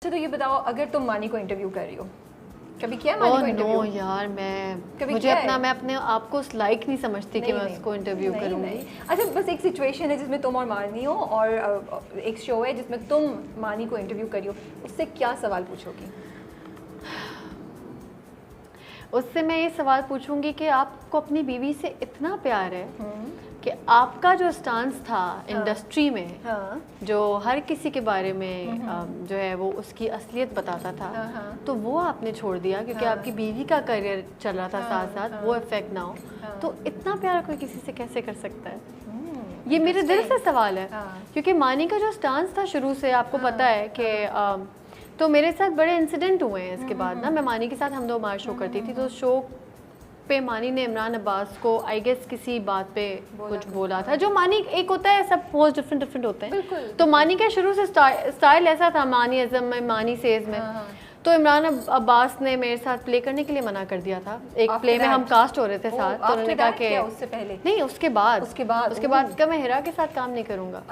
अच्छा, तो ये बताओ, अगर तुम मानी को इंटरव्यू कर रही हो, कभी किया मानी को इंटरव्यू? नो यार, मैं अपने आप को लाइक नहीं समझती कि मैं उसको इंटरव्यू करूंगी। अच्छा, बस एक सिचुएशन है जिसमें तुम और मानी हो, और एक शो है जिसमें तुम मानी को इंटरव्यू करी हो, उससे क्या सवाल पूछोगी? उससे मैं ये सवाल पूछूंगी कि आपको अपनी बीवी से इतना प्यार है कि आपका जो स्टांस था इंडस्ट्री में, जो हर किसी के बारे में जो है वो उसकी असलियत बताता था, तो वो आपने छोड़ दिया क्योंकि आपकी बीवी का करियर चल रहा था साथ साथ, वो इफेक्ट ना हो, तो इतना प्यार कोई किसी से कैसे कर सकता है? ये मेरे दिल से सवाल है। क्योंकि मानी का जो स्टांस था शुरू से, आपको पता है कि तो मेरे साथ बड़े इंसिडेंट हुए हैं इसके बाद ना। मैं मानी के साथ हम दो बार शो करती थी, तो शो पे मानी ने इमरान अब्बास को आई गेस किसी बात पे कुछ बोला था, जो मानी, एक होता है सब पोस्ट डिफरेंट होते हैं, तो मानी का शुरू से स्टाइल ऐसा था, मानी अज़म में, मानी सेज में, तो इमरान अब्बास ने मेरे साथ प्ले करने के लिए मना कर दिया था। एक प्ले में हम कास्ट हो रहे थे साथ, तो उन्होंने कहा कि उससे पहले नहीं, उसके बाद का मैं हिरा के साथ काम नहीं करूँगा।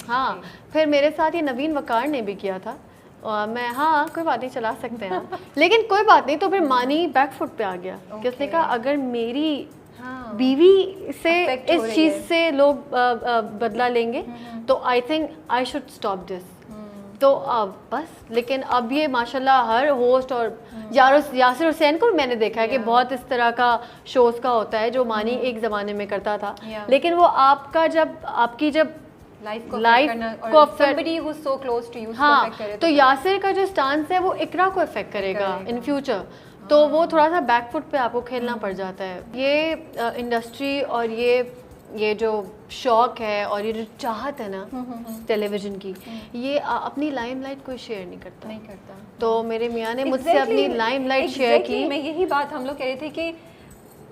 हाँ, फिर मेरे साथ ये नवीन वकार ने भी किया था, मैं हाँ कोई बात नहीं, चला सकते हैं लेकिन कोई बात नहीं। तो फिर मानी बैकफुट पे आ गया कि उसने कहा अगर मेरी बीवी से इस चीज़ से लोग बदला लेंगे तो I think I should stop this. तो अब बस, लेकिन अब ये माशाल्लाह हर होस्ट, और यासिर हुसैन को मैंने देखा है कि बहुत इस तरह का शोज़ का होता है जो मानी एक ज़माने में करता था, लेकिन वो आपकी जब लाइफ को somebody who's so close to you, हाँ, तो यासिर का जो स्टांस है वो इकरा को इफेक्ट करेगा इन फ्यूचर, तो वो थोड़ा सा बैकफुट पे आपको खेलना पड़ जाता है। ये इंडस्ट्री और ये जो शौक है और ये जो चाहत है ना टेलीविजन की, ये अपनी लाइमलाइट कोई शेयर नहीं करता। तो मेरे मियाँ ने मुझसे अपनी लाइमलाइट शेयर की। मैं यही बात हम लोग कह रहे थे कि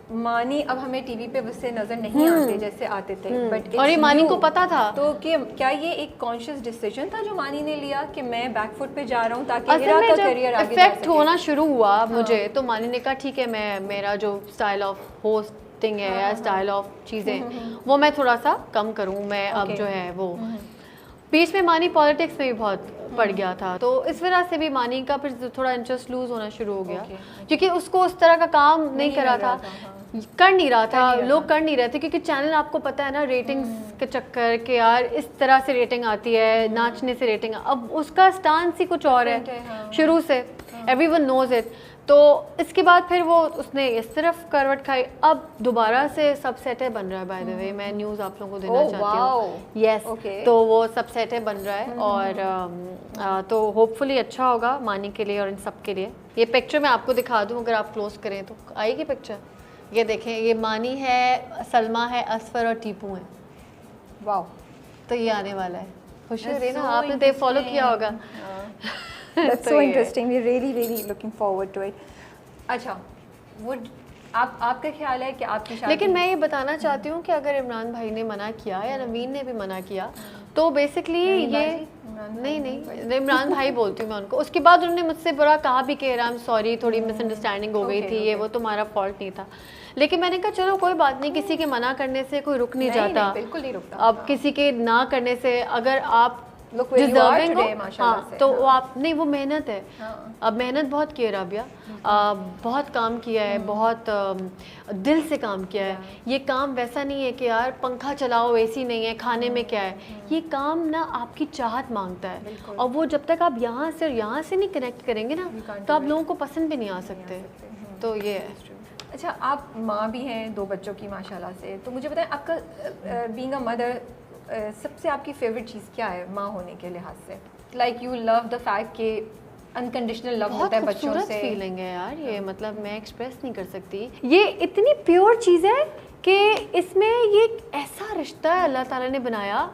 मानी अब हमें टीवी पे वैसे नजर नहीं आते जैसे आते थे, बट और ये मानी को पता था। तो क्या ये एक कॉन्शियस डिसीजन था जो मानी ने लिया कि मैं बैकफुट पे जा रहा हूँ ताकि हिरा का करियर आगे जा सके? इफेक्ट होना शुरू हुआ मुझे, तो मानी ने कहा ठीक है, मैं मेरा जो स्टाइल ऑफ होस्टिंग है या स्टाइल ऑफ चीज़ें वो मैं थोड़ा सा कम करूँ, मैं अब जो है वो बीच में मानी पॉलिटिक्स में भी बहुत पड़ गया था, तो इस वजह से भी मानी का फिर थोड़ा इंटरेस्ट लूज होना शुरू हो गया क्योंकि उसको उस तरह का काम नहीं कर रहा था, लोग कर नहीं रहे थे, क्योंकि चैनल आपको पता है ना रेटिंग्स के चक्कर के, यार इस तरह से रेटिंग आती है, नाचने से रेटिंग, अब उसका स्टांस ही कुछ और है शुरू से, एवरीवन नोज इट। तो इसके बाद फिर वो उसने इस तरफ करवट खाई, अब दोबारा से सब सेटे बन रहा है। बाय द वे मैं न्यूज़ आप लोगों को देना चाहती हूँ, यस, तो वो सब सेटे बन रहा है और तो होपफुली अच्छा होगा मानी के लिए और इन सब के लिए। ये पिक्चर मैं आपको दिखा दूँ, अगर आप क्लोज करें तो आएगी पिक्चर, ये देखें, ये मानी है, सलमा है, असफर और टीपू है। वाह, तो ये आने वाला है, खुशी हो रही है ना, आपने फॉलो किया होगा। That's so interesting. We're really looking forward to it. अच्छा, आपका ख्याल है कि आपकी शादी, लेकिन मैं ये बताना चाहती हूँ कि अगर इमरान भाई ने मना किया या नवीन ने भी मना किया तो बेसिकली ये नहीं इमरान भाई बोलती हूँ मैं उनको। उसके बाद उन्होंने मुझसे बुरा कहा भी कि आई एम सॉरी, थोड़ी मिसअंडरस्टैंडिंग हो गई थी, ये वो तुम्हारा फॉल्ट नहीं था। लेकिन मैंने कहा चलो कोई बात नहीं, किसी के मना करने से कोई रुक नहीं जाता, बिल्कुल नहीं रुकता। अब किसी के ना करने से अगर आप डिजर्विंग हो, हाँ, तो वो आप नहीं, वो मेहनत है, अब मेहनत बहुत की है राबिया, बहुत काम किया है, बहुत दिल से काम किया है। ये काम वैसा नहीं है कि यार पंखा चलाओ, एसी नहीं है, खाने में क्या है, ये काम ना आपकी चाहत मांगता है, और वो जब तक आप यहाँ से नहीं कनेक्ट करेंगे ना तो आप लोगों को पसंद भी नहीं आ सकते। तो ये है। अच्छा, आप माँ भी हैं 2 बच्चों की माशाल्लाह से, तो मुझे बताएं आपका बीइंग अ मदर सबसे आपकी फेवरेट चीज़ क्या है माँ होने के लिहाज से? Like you love the fact कि अनकंडीशनल लव होता है बच्चों से। बहुत फीलिंग है यार ये, मतलब मैं एक्सप्रेस नहीं कर सकती। ये इतनी प्योर चीज़ है कि इसमें ये ऐसा रिश्ता है अल्लाह ताला ने बनाया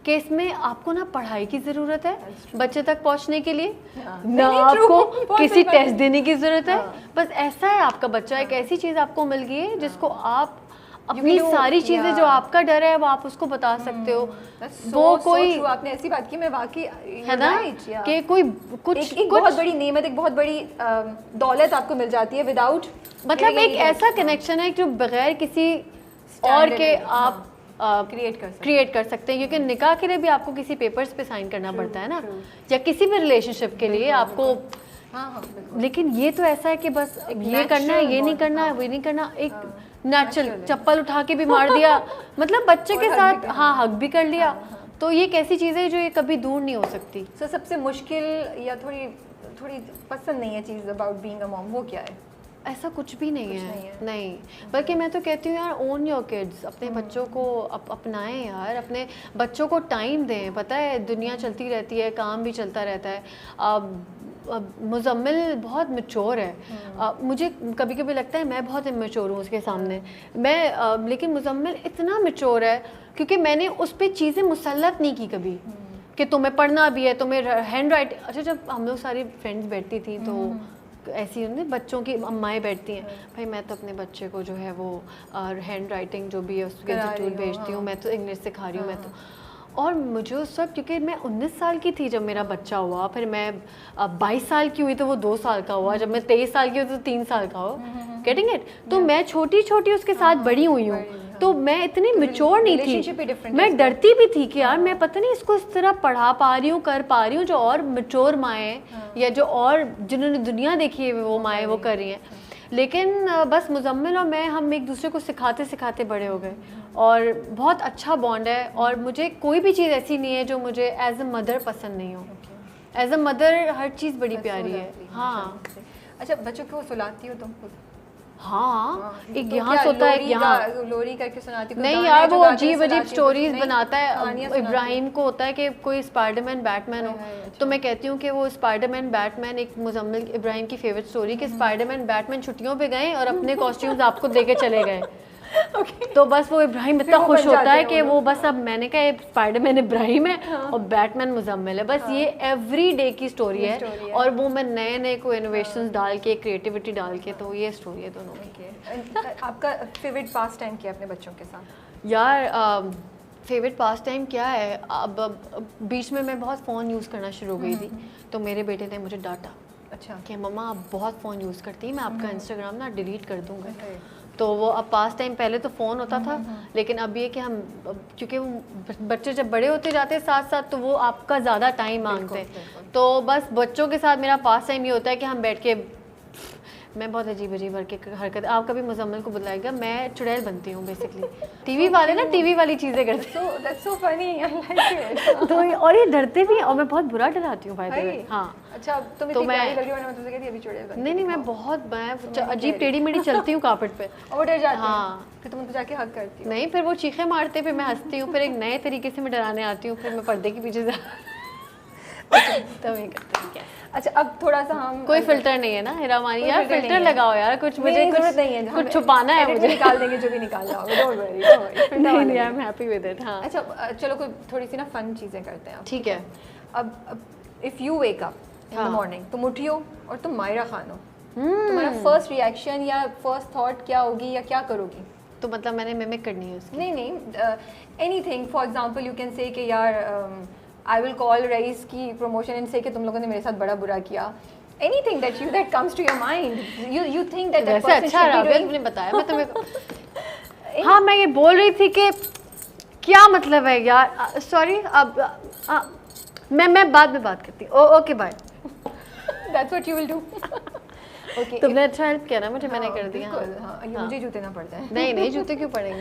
कि इसमें आपको ना पढ़ाई की ज़रूरत है बच्चे तक पहुंचने के लिए, ना आपको किसी टेस्ट देने की ज़रूरत है, बस ऐसा है आपका बच्चा एक ऐसी चीज़ आपको मिल गई है जिसको आप अपनी सारी चीजें जो आपका डर है वो आप उसको बता सकते हो। वो कोई आपने ऐसी बात की, मैं वाकई है ना कि कोई कुछ एक बहुत बड़ी नेमत, एक बहुत बड़ी दौलत आपको मिल जाती है विदाउट, मतलब एक ऐसा कनेक्शन है जो बगैर किसी और के आप क्रिएट कर सकते हैं, क्योंकि निकाह के लिए भी आपको किसी पेपर्स पे साइन करना पड़ता है ना, या किसी भी रिलेशनशिप के लिए आपको। हाँ, लेकिन ये तो ऐसा है कि बस ये करना है, ये नहीं करना है, वो नहीं करना, एक नेचुरल चप्पल उठा के भी मार दिया, मतलब बच्चे के साथ हाँ हक भी कर लिया। तो ये एक ऐसी चीज़ है जो ये कभी दूर नहीं हो सकती। सो सबसे मुश्किल या थोड़ी पसंद नहीं है चीज़ अबाउट बीइंग अ मॉम, वो क्या है? ऐसा कुछ भी नहीं है, नहीं। बल्कि मैं तो कहती हूँ यार, ओन योर किड्स, अपने बच्चों को अपनाएं यार, अपने बच्चों को टाइम दें। पता है दुनिया चलती रहती है, काम भी चलता रहता है। अब मुज़म्मिल बहुत मैच्योर है, मुझे कभी कभी लगता है मैं बहुत इमेच्योर हूँ उसके सामने, मैं लेकिन मुज़म्मिल इतना मैच्योर है क्योंकि मैंने उस पर चीज़ें मुसल्लत नहीं की कभी कि तुम्हें पढ़ना भी है, तुम्हें हैंड राइट। अच्छा, जब हम लोग सारी फ्रेंड्स बैठती थी तो ऐसी होती बच्चों की अम्माएँ बैठती हैं, भाई मैं तो अपने बच्चे को जो है वो हैंड राइटिंग जो भी है उसके इंस्टीट्यूट भेजती हूँ, मैं तो इंग्लिश सिखा रही हूँ, मैं तो। और मुझे उस वक्त, क्योंकि मैं 19 साल की थी जब मेरा बच्चा हुआ, फिर मैं 22 साल की हुई तो वो 2 साल का हुआ, जब मैं 23 साल की हुई तो 3 साल का हो, गेटिंग इट। तो मैं छोटी छोटी उसके साथ बड़ी हुई हूँ, तो मैं इतनी मैच्योर नहीं थी, मैं डरती भी थी कि यार मैं पता नहीं इसको इस तरह पढ़ा पा रही हूँ, कर पा रही हूँ जो और मैच्योर माएँ या जो और जिन्होंने दुनिया देखी है वो माएँ वो कर रही हैं। लेकिन बस मुज़म्मिल और मैं, हम एक दूसरे को सिखाते सिखाते बड़े हो गए और बहुत अच्छा बॉन्ड है। और मुझे कोई भी चीज़ ऐसी नहीं है जो मुझे एज अ मदर पसंद नहीं हो। एज अ मदर हर चीज़ बड़ी प्यारी है। हाँ। अच्छा, बच्चों को सुलाती हो तुम खुद? हाँ, एक तो यहाँ सोता है, यहाँ लोरी करके सुनाती हो? नहीं यार, वो अजीब अजीब स्टोरीज बनाता है। इब्राहिम को होता है कि कोई स्पाइडरमैन बैटमैन हो, तो मैं कहती हूँ कि वो स्पाइडरमैन बैटमैन, एक मुज़म्मिल इब्राहिम की फेवरेट स्टोरी कि स्पाइडरमैन बैटमैन छुट्टियों पे गए और अपने कॉस्ट्यूम्स आपको देके चले गए। तो बस वो इब्राहिम इतना खुश होता है कि वो बस, अब मैंने कहा स्पाइडरमैन इब्राहिम है और बैटमैन मुज़म्मिल है, बस ये एवरी डे की स्टोरी है। और वो मैं नए नए को इनोवेशंस डाल के, क्रिएटिविटी डाल के, तो ये स्टोरी है दोनों की। आपका फेवरेट पास टाइम क्या है अपने बच्चों के साथ? यार फेवरेट पास टाइम क्या है, अब बीच में मैं बहुत फ़ोन यूज़ करना शुरू हो गई थी, तो मेरे बेटे ने मुझे डांटा। अच्छा। कि मम्मा आप बहुत फ़ोन यूज़ करती हैं, मैं आपका इंस्टाग्राम ना डिलीट कर दूँगा। तो वो अब पास टाइम, पहले तो फ़ोन होता था, लेकिन अब ये कि हम, क्योंकि बच्चे जब बड़े होते जाते हैं साथ साथ, तो वो आपका ज़्यादा टाइम मांगते हैं। तो बस बच्चों के साथ मेरा पास टाइम ये होता है कि हम बैठ के, मैं बहुत अजीब अजीब हरकत, आप कभी मुज़म्मिल को बुलाएगा, मैं चुड़ैल बनती हूँ बेसिकली। टीवी वाले ना टीवी वाली चीज़ें करते हैं। That's so funny, I like it. तो और ये डरते भी हैं, और मैं बहुत बुरा डराती हूँ भाई। हाँ। अच्छा, तुम्हें तो मैं तुमसे कहती अभी चुड़ैल बन। नहीं, मैं अजीब टेढ़ी मेढ़ी चलती हूँ कार्पेट पे। और डर जाती? हाँ। फिर तुम तो जाके हक करती हो? नहीं, फिर वो चीखें मारते, फिर मैं हंसती हूँ, फिर एक नए तरीके से मैं डराने आती हूँ, फिर मैं पर्दे के पीछे तब ये करते हैं। अच्छा, अब थोड़ा सा हम, कोई फिल्टर नहीं है ना हिरामानी यार, फिल्टर लगाओ यार, कुछ मुझे जरूरत नहीं है, कुछ छुपाना है मुझे, निकाल देंगे जो भी निकाल जाओगे, डोंट वरी। नहीं, I am happy with it. हाँ। अच्छा, चलो कोई थोड़ी सी ना फन चीज़ें करते हैं। ठीक है। अब if you wake up in the morning, तुम उठियो और तुम मायरा खान हो, तुम्हारा फर्स्ट रिएक्शन या फर्स्ट थॉट क्या होगी या क्या करोगी? तो मतलब मैंने मिमिक करनी है उसकी? नहीं, anything. For example you can say कि यार आई विल कॉल रईस की प्रमोशन एंड से कि तुम लोगों ने मेरे साथ बड़ा बुरा किया। Anything that comes to your mind, you think that person should be doing. मैंने बताया मैं तुम्हें। हाँ, मैं ये बोल रही थी कि क्या मतलब है यार, सॉरी, अब मैं बाद में बात करती हूँ। Okay bye. That's what you will do. Okay. तुमने अच्छा हेल्प किया ना मुझे, मैंने कर दिया। हाँ, मुझे जूते ना पड़ जाए। नहीं, जूते क्यों पड़ेंगे।